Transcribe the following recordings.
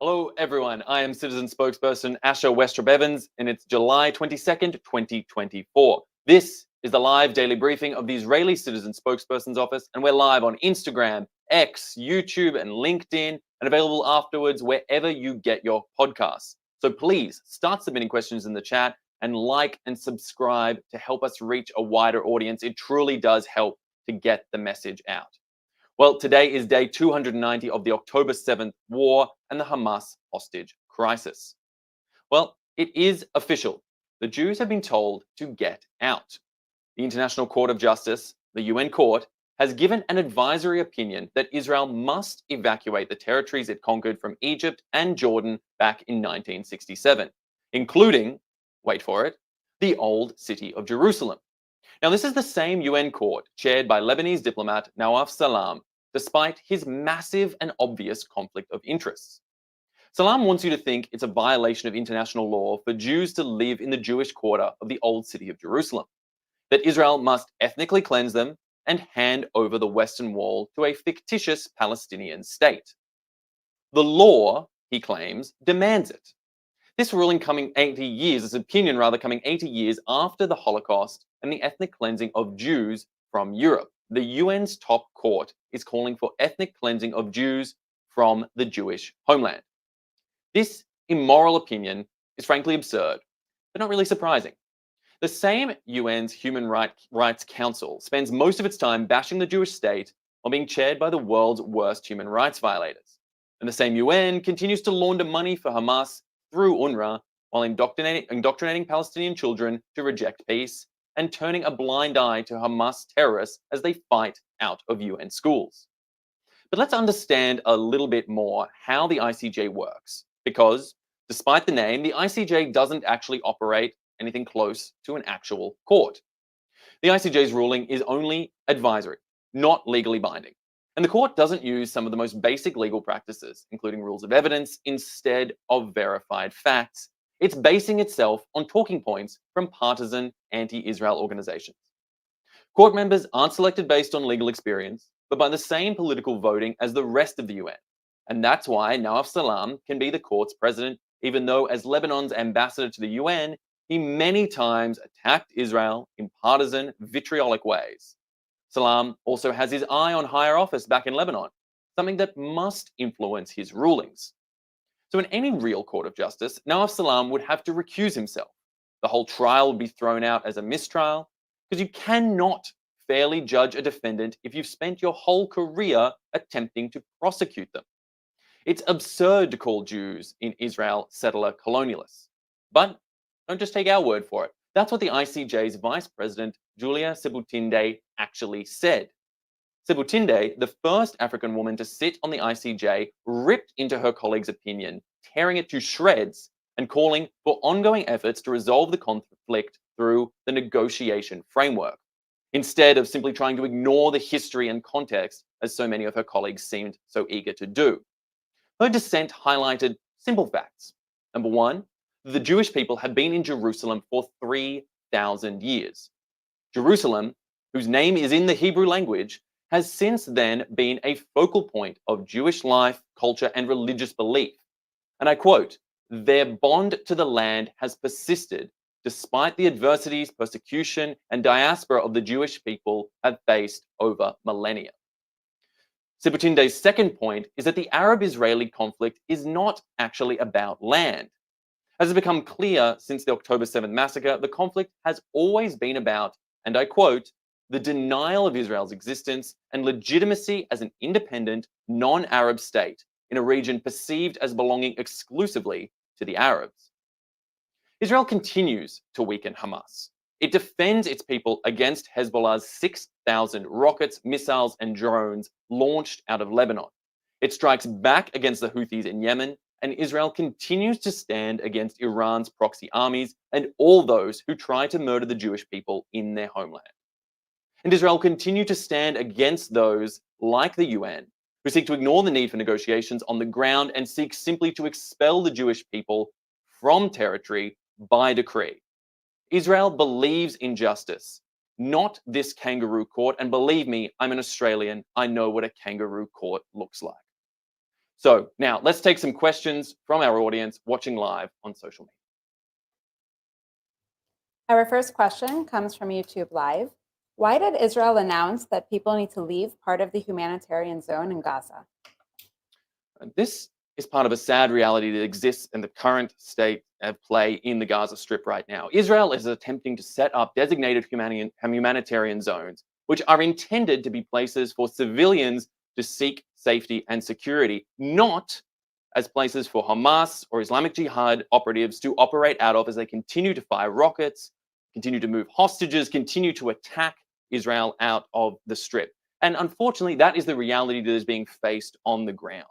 Hello, everyone. I am Citizen Spokesperson Asher Westropp-Evans, and it's July 22nd, 2024. This is the live daily briefing of the Israeli Citizen Spokesperson's Office, and we're live on Instagram, X, YouTube, and LinkedIn, and available afterwards wherever you get your podcasts. So please start submitting questions in the chat and like and subscribe to help us reach a wider audience. It truly does help to get the message out. Well, today is day 290 of the October 7th war and the Hamas hostage crisis. Well, it is official. The Jews have been told to get out. The International Court of Justice, the UN court, has given an advisory opinion that Israel must evacuate the territories it conquered from Egypt and Jordan back in 1967, including, wait for it, the old city of Jerusalem. Now, this is the same UN court chaired by Lebanese diplomat Nawaf Salam, despite his massive and obvious conflict of interests. Salam wants you to think it's a violation of international law for Jews to live in the Jewish quarter of the old city of Jerusalem, that Israel must ethnically cleanse them and hand over the Western Wall to a fictitious Palestinian state. The law, he claims, demands it. This ruling coming 80 years, this opinion rather, coming 80 years after the Holocaust and the ethnic cleansing of Jews from Europe. The UN's top court is calling for ethnic cleansing of Jews from the Jewish homeland. This immoral opinion is frankly absurd, but not really surprising. The same UN's Human Rights Council spends most of its time bashing the Jewish state while being chaired by the world's worst human rights violators. And the same UN continues to launder money for Hamas through UNRWA while indoctrinating Palestinian children to reject peace and turning a blind eye to Hamas terrorists as they fight out of UN schools. But let's understand a little bit more how the ICJ works, because despite the name, the ICJ doesn't actually operate anything close to an actual court. The ICJ's ruling is only advisory, not legally binding. And the court doesn't use some of the most basic legal practices, including rules of evidence, instead of verified facts. It's basing itself on talking points from partisan anti-Israel organizations. Court members aren't selected based on legal experience, but by the same political voting as the rest of the UN. And that's why Nawaf Salam can be the court's president, even though as Lebanon's ambassador to the UN, he many times attacked Israel in partisan, vitriolic ways. Salam also has his eye on higher office back in Lebanon, something that must influence his rulings. So in any real court of justice, Nawaf Salam would have to recuse himself. The whole trial would be thrown out as a mistrial, because you cannot fairly judge a defendant if you've spent your whole career attempting to prosecute them. It's absurd to call Jews in Israel settler colonialists. But don't just take our word for it. That's what the ICJ's Vice President, Julia Sebutinde, actually said. Sebutinde, the first African woman to sit on the ICJ, ripped into her colleague's opinion, tearing it to shreds and calling for ongoing efforts to resolve the conflict through the negotiation framework, instead of simply trying to ignore the history and context, as so many of her colleagues seemed so eager to do. Her dissent highlighted simple facts. Number one, the Jewish people have been in Jerusalem for 3,000 years. Jerusalem, whose name is in the Hebrew language, has since then been a focal point of Jewish life, culture, and religious belief. And I quote, "Their bond to the land has persisted despite the adversities, persecution, and diaspora of the Jewish people have faced over millennia." Sebutinde's second point is that the Arab-Israeli conflict is not actually about land. As has become clear since the October 7th massacre, the conflict has always been about, and I quote, "the denial of Israel's existence and legitimacy as an independent, non-Arab state in a region perceived as belonging exclusively to the Arabs." Israel continues to weaken Hamas. It defends its people against Hezbollah's 6,000 rockets, missiles, and drones launched out of Lebanon. It strikes back against the Houthis in Yemen, and Israel continues to stand against Iran's proxy armies and all those who try to murder the Jewish people in their homeland. And Israel continues to stand against those like the UN who seek to ignore the need for negotiations on the ground and seek simply to expel the Jewish people from territory by decree. Israel believes in justice, not this kangaroo court. And believe me, I'm an Australian. I know what a kangaroo court looks like. So now let's take some questions from our audience watching live on social media. Our first question comes from YouTube Live. Why did Israel announce that people need to leave part of the humanitarian zone in Gaza? This is part of a sad reality that exists in the current state of play in the Gaza Strip right now. Israel is attempting to set up designated humanitarian zones, which are intended to be places for civilians to seek safety and security, not as places for Hamas or Islamic Jihad operatives to operate out of as they continue to fire rockets, continue to move hostages, continue to attack Israel out of the Strip. And unfortunately, that is the reality that is being faced on the ground.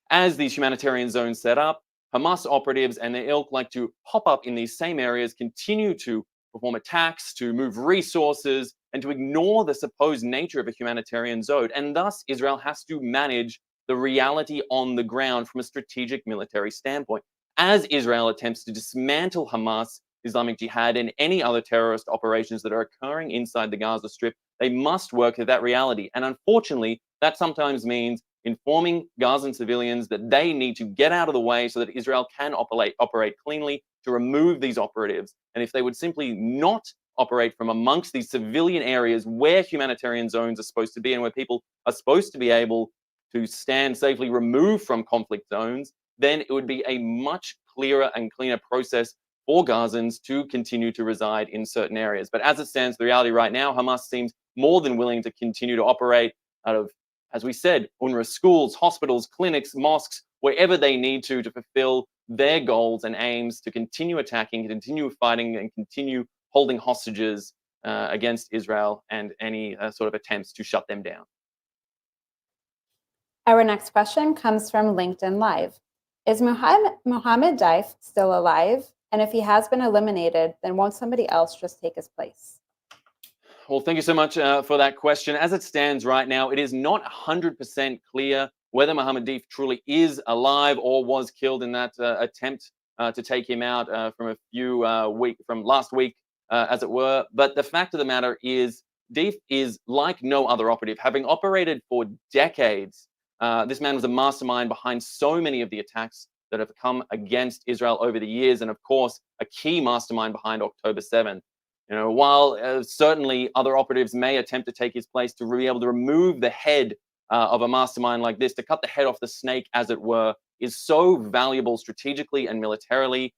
As these humanitarian zones set up, Hamas operatives and their ilk like to pop up in these same areas, continue to perform attacks, to move resources, and to ignore the supposed nature of a humanitarian zone. And thus, Israel has to manage the reality on the ground from a strategic military standpoint. As Israel attempts to dismantle Hamas, Islamic Jihad, and any other terrorist operations that are occurring inside the Gaza Strip, they must work with that reality. And unfortunately, that sometimes means informing Gazan civilians that they need to get out of the way so that Israel can operate cleanly to remove these operatives. And if they would simply not operate from amongst these civilian areas where humanitarian zones are supposed to be and where people are supposed to be able to stand safely removed from conflict zones, then it would be a much clearer and cleaner process for Gazans to continue to reside in certain areas. But as it stands, the reality right now, Hamas seems more than willing to continue to operate out of, as we said, UNRWA schools, hospitals, clinics, mosques, wherever they need to fulfill their goals and aims to continue attacking, continue fighting, and continue holding hostages against Israel and any sort of attempts to shut them down. Our next question comes from LinkedIn Live. Is Mohammed Daif still alive? And if he has been eliminated, then won't somebody else just take his place? Well, thank you so much for that question. As it stands right now, it is not 100% clear whether Mohammed Daif truly is alive or was killed in that attempt to take him out from last week, as it were. But the fact of the matter is, Daif is like no other operative, having operated for decades. This man was a mastermind behind so many of the attacks that have come against Israel over the years, and of course, a key mastermind behind October 7th. You know, while certainly other operatives may attempt to take his place to be able to remove the head of a mastermind like this, to cut the head off the snake, as it were, is so valuable strategically and militarily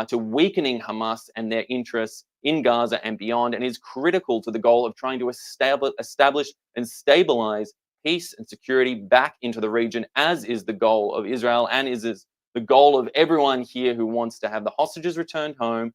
to weakening Hamas and their interests in Gaza and beyond, and is critical to the goal of trying to establish and stabilize peace and security back into the region, as is the goal of Israel and is the goal of everyone here who wants to have the hostages returned home,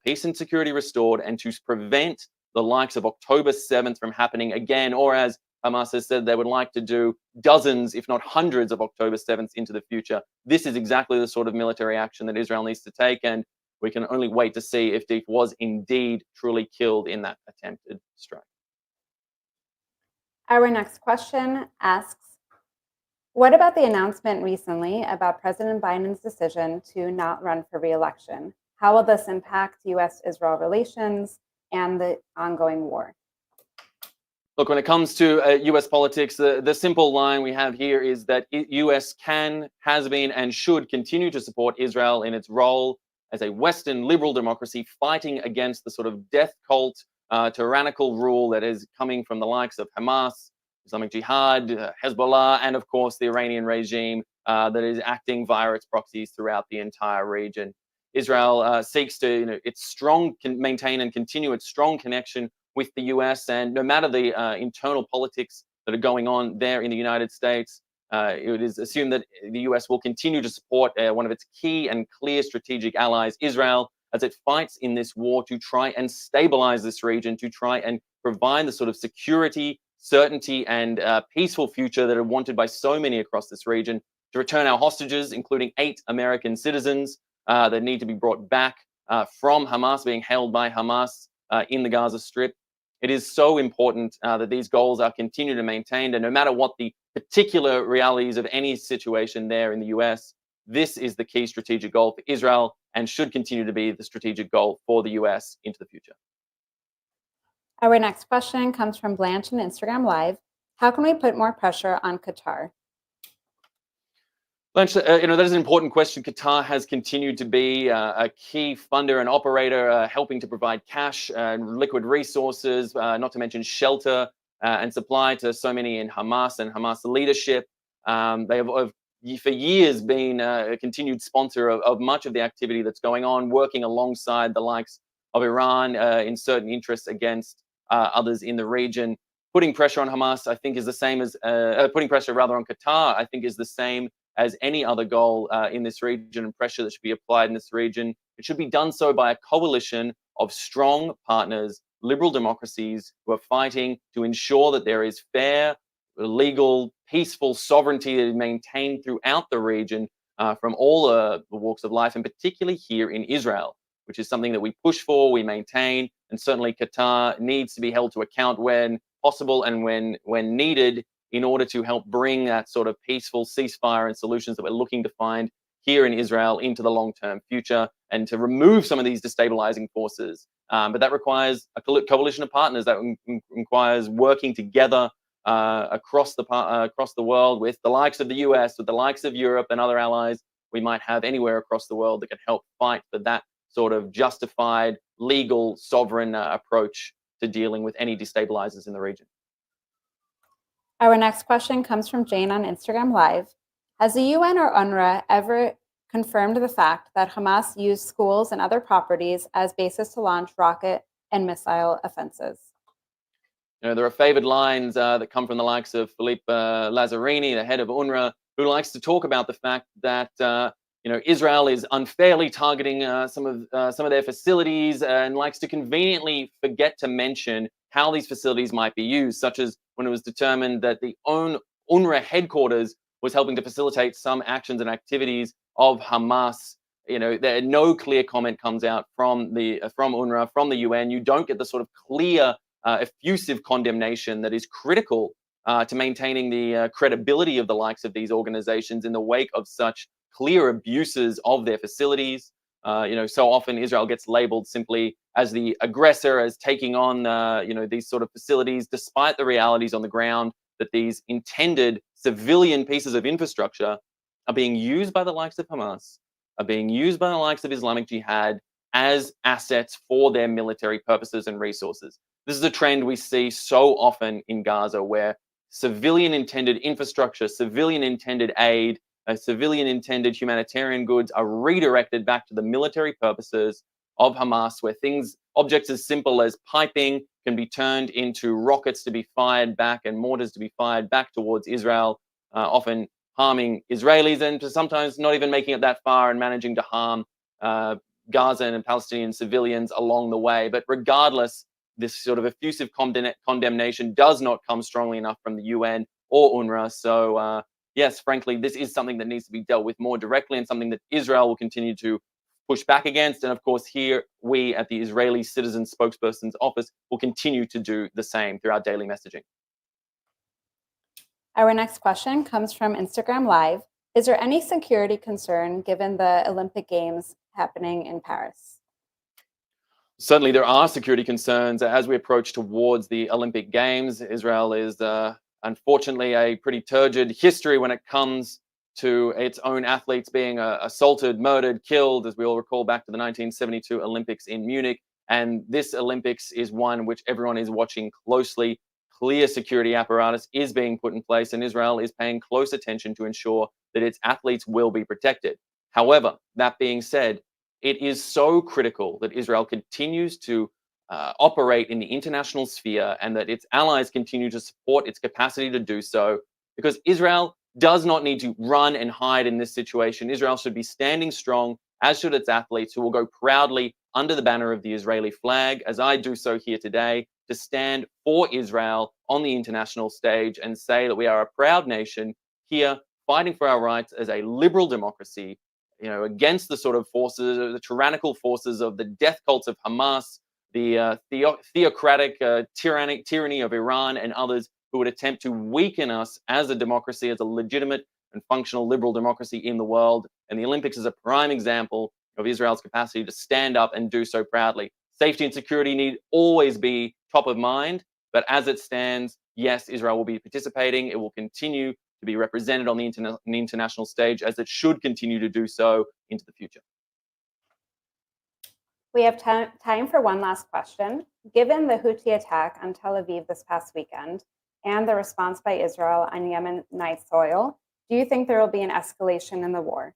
peace and security restored, and to prevent the likes of October 7th from happening again, or as Hamas has said they would like to do dozens, if not hundreds, of October 7th into the future. This is exactly the sort of military action that Israel needs to take, and we can only wait to see if Daif was indeed truly killed in that attempted strike. Our next question asks, what about the announcement recently about President Biden's decision to not run for re-election? How will this impact U.S.-Israel relations and the ongoing war? Look, when it comes to U.S. politics, the simple line we have here is that U.S. has been, and should continue to support Israel in its role as a Western liberal democracy fighting against the sort of death cult, tyrannical rule that is coming from the likes of Hamas, Islamic Jihad, Hezbollah, and of course the Iranian regime that is acting via its proxies throughout the entire region. Israel seeks to, maintain and continue its strong connection with the US, and no matter the internal politics that are going on there in the United States, it is assumed that the US will continue to support one of its key and clear strategic allies, Israel, as it fights in this war to try and stabilize this region, to try and provide the sort of security, certainty, and peaceful future that are wanted by so many across this region, to return our hostages, including 8 American citizens that need to be brought back from Hamas, being held by Hamas in the Gaza Strip. It is so important that these goals are continued and maintained, and no matter what the particular realities of any situation there in the US, this is the key strategic goal for Israel and should continue to be the strategic goal for the US into the future. Our next question comes from Blanche on Instagram Live. How can we put more pressure on Qatar? Lunch, that is an important question. Qatar has continued to be a key funder and operator, helping to provide cash and liquid resources, not to mention shelter and supply to so many in Hamas and Hamas leadership. They have for years been a continued sponsor of much of the activity that's going on, working alongside the likes of Iran in certain interests against others in the region. Putting pressure on Hamas, I think, is the same as putting pressure rather on Qatar, I think, is the same as any other goal in this region, and pressure that should be applied in this region. It should be done so by a coalition of strong partners, liberal democracies who are fighting to ensure that there is fair, legal, peaceful sovereignty that is maintained throughout the region from all the walks of life, and particularly here in Israel, which is something that we push for, we maintain, and certainly Qatar needs to be held to account when possible and when needed, in order to help bring that sort of peaceful ceasefire and solutions that we're looking to find here in Israel into the long-term future, and to remove some of these destabilizing forces. But that requires a coalition of partners, that requires working together across the world with the likes of the US, with the likes of Europe and other allies we might have anywhere across the world that can help fight for that sort of justified, legal, sovereign approach to dealing with any destabilizers in the region. Our next question comes from Jane on Instagram Live. Has the UN or UNRWA ever confirmed the fact that Hamas used schools and other properties as bases to launch rocket and missile offenses? There are favored lines that come from the likes of Philippe Lazzarini, the head of UNRWA, who likes to talk about the fact that Israel is unfairly targeting some of their facilities, and likes to conveniently forget to mention how these facilities might be used, such as when it was determined that the UNRWA headquarters was helping to facilitate some actions and activities of Hamas. No clear comment comes out from UNRWA, from the UN. You don't get the sort of clear, effusive condemnation that is critical to maintaining the credibility of the likes of these organizations in the wake of such clear abuses of their facilities. So often Israel gets labeled simply as the aggressor, as taking on, these sort of facilities, despite the realities on the ground that these intended civilian pieces of infrastructure are being used by the likes of Hamas, are being used by the likes of Islamic Jihad as assets for their military purposes and resources. This is a trend we see so often in Gaza, where civilian intended infrastructure, civilian intended aid, civilian intended humanitarian goods are redirected back to the military purposes of Hamas, where objects as simple as piping can be turned into rockets to be fired back and mortars to be fired back towards Israel, often harming Israelis, and sometimes not even making it that far and managing to harm Gaza and Palestinian civilians along the way. But regardless, this sort of effusive condemnation does not come strongly enough from the UN or UNRWA. So yes, frankly, this is something that needs to be dealt with more directly, and something that Israel will continue to push back against. And of course, here we at the Israeli Citizen Spokesperson's Office will continue to do the same through our daily messaging. Our next question comes from Instagram Live. Is there any security concern given the Olympic Games happening in Paris? Certainly, there are security concerns as we approach towards the Olympic Games. Israel is unfortunately a pretty turgid history when it comes to its own athletes being assaulted, murdered, killed, as we all recall back to the 1972 Olympics in Munich. And this Olympics is one which everyone is watching closely. Clear security apparatus is being put in place, and Israel is paying close attention to ensure that its athletes will be protected. However, that being said, it is so critical that Israel continues to operate in the international sphere, and that its allies continue to support its capacity to do so, because Israel does not need to run and hide in this situation. Israel should be standing strong, as should its athletes, who will go proudly under the banner of the Israeli flag, as I do so here today, to stand for Israel on the international stage and say that we are a proud nation here fighting for our rights as a liberal democracy, against the sort of forces, the tyrannical forces of the death cults of Hamas, the theocratic tyranny of Iran and others who would attempt to weaken us as a democracy, as a legitimate and functional liberal democracy in the world. And the Olympics is a prime example of Israel's capacity to stand up and do so proudly. Safety and security need always be top of mind, but as it stands, yes, Israel will be participating. It will continue to be represented on the international stage, as it should continue to do so into the future. We have time for one last question. Given the Houthi attack on Tel Aviv this past weekend and the response by Israel on Yemenite soil, do you think there will be an escalation in the war?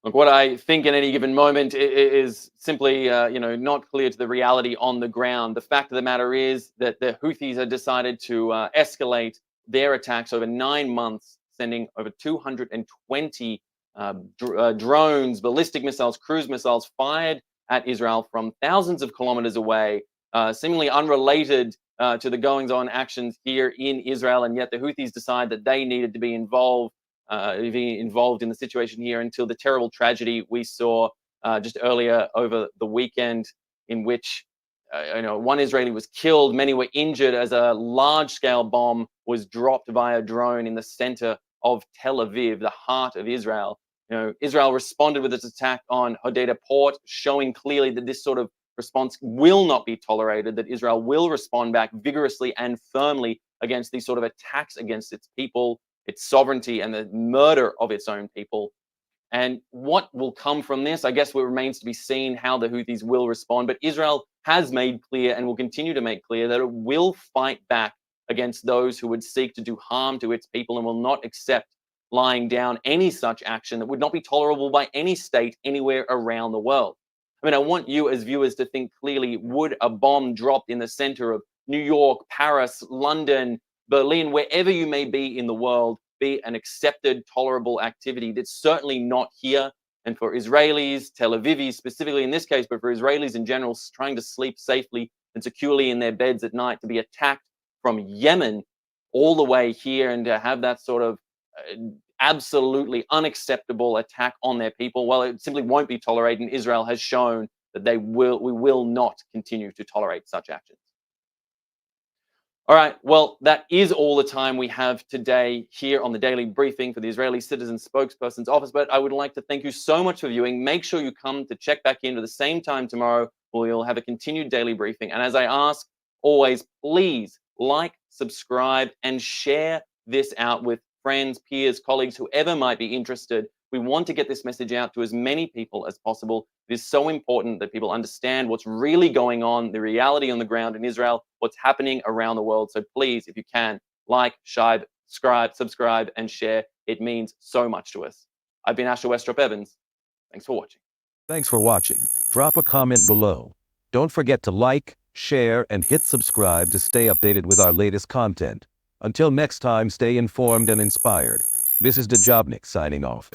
Look, what I think in any given moment is simply, not clear to the reality on the ground. The fact of the matter is that the Houthis have decided to escalate their attacks over 9 months, sending over 220 drones, ballistic missiles, cruise missiles fired at Israel from thousands of kilometers away, seemingly unrelated to the goings-on actions here in Israel, and yet the Houthis decide that they needed to be involved in the situation here until the terrible tragedy we saw just earlier over the weekend, in which one Israeli was killed, many were injured as a large-scale bomb was dropped via drone in the center of Tel Aviv, the heart of Israel. Israel responded with its attack on Hodeidah port, showing clearly that this sort of response will not be tolerated, that Israel will respond back vigorously and firmly against these sort of attacks against its people, its sovereignty, and the murder of its own people. And what will come from this, I guess, it remains to be seen how the Houthis will respond. But Israel has made clear and will continue to make clear that it will fight back against those who would seek to do harm to its people and will not accept lying down any such action that would not be tolerable by any state anywhere around the world. I want you as viewers to think clearly, would a bomb dropped in the center of New York, Paris, London, Berlin, wherever you may be in the world, be an accepted, tolerable activity? That's certainly not here. And for Israelis, Tel Avivis specifically in this case, but for Israelis in general, trying to sleep safely and securely in their beds at night, to be attacked from Yemen all the way here and to have that sort of absolutely unacceptable attack on their people, well, it simply won't be tolerated. And Israel has shown that we will not continue to tolerate such actions. All right, well, that is all the time we have today here on the Daily Briefing for the Israeli Citizen Spokesperson's Office. But I would like to thank you so much for viewing. Make sure you come to check back in at the same time tomorrow, where we'll have a continued Daily Briefing. And as I ask always, please like, subscribe, and share this out with friends, peers, colleagues, whoever might be interested. We want to get this message out to as many people as possible. It is so important that people understand what's really going on, the reality on the ground in Israel, what's happening around the world. So please, if you can, like, subscribe, and share. It means so much to us. I've been Asher Westropp-Evans. Thanks for watching. Thanks for watching. Drop a comment below. Don't forget to like, share, and hit subscribe to stay updated with our latest content. Until next time, stay informed and inspired. This is Djobnik signing off.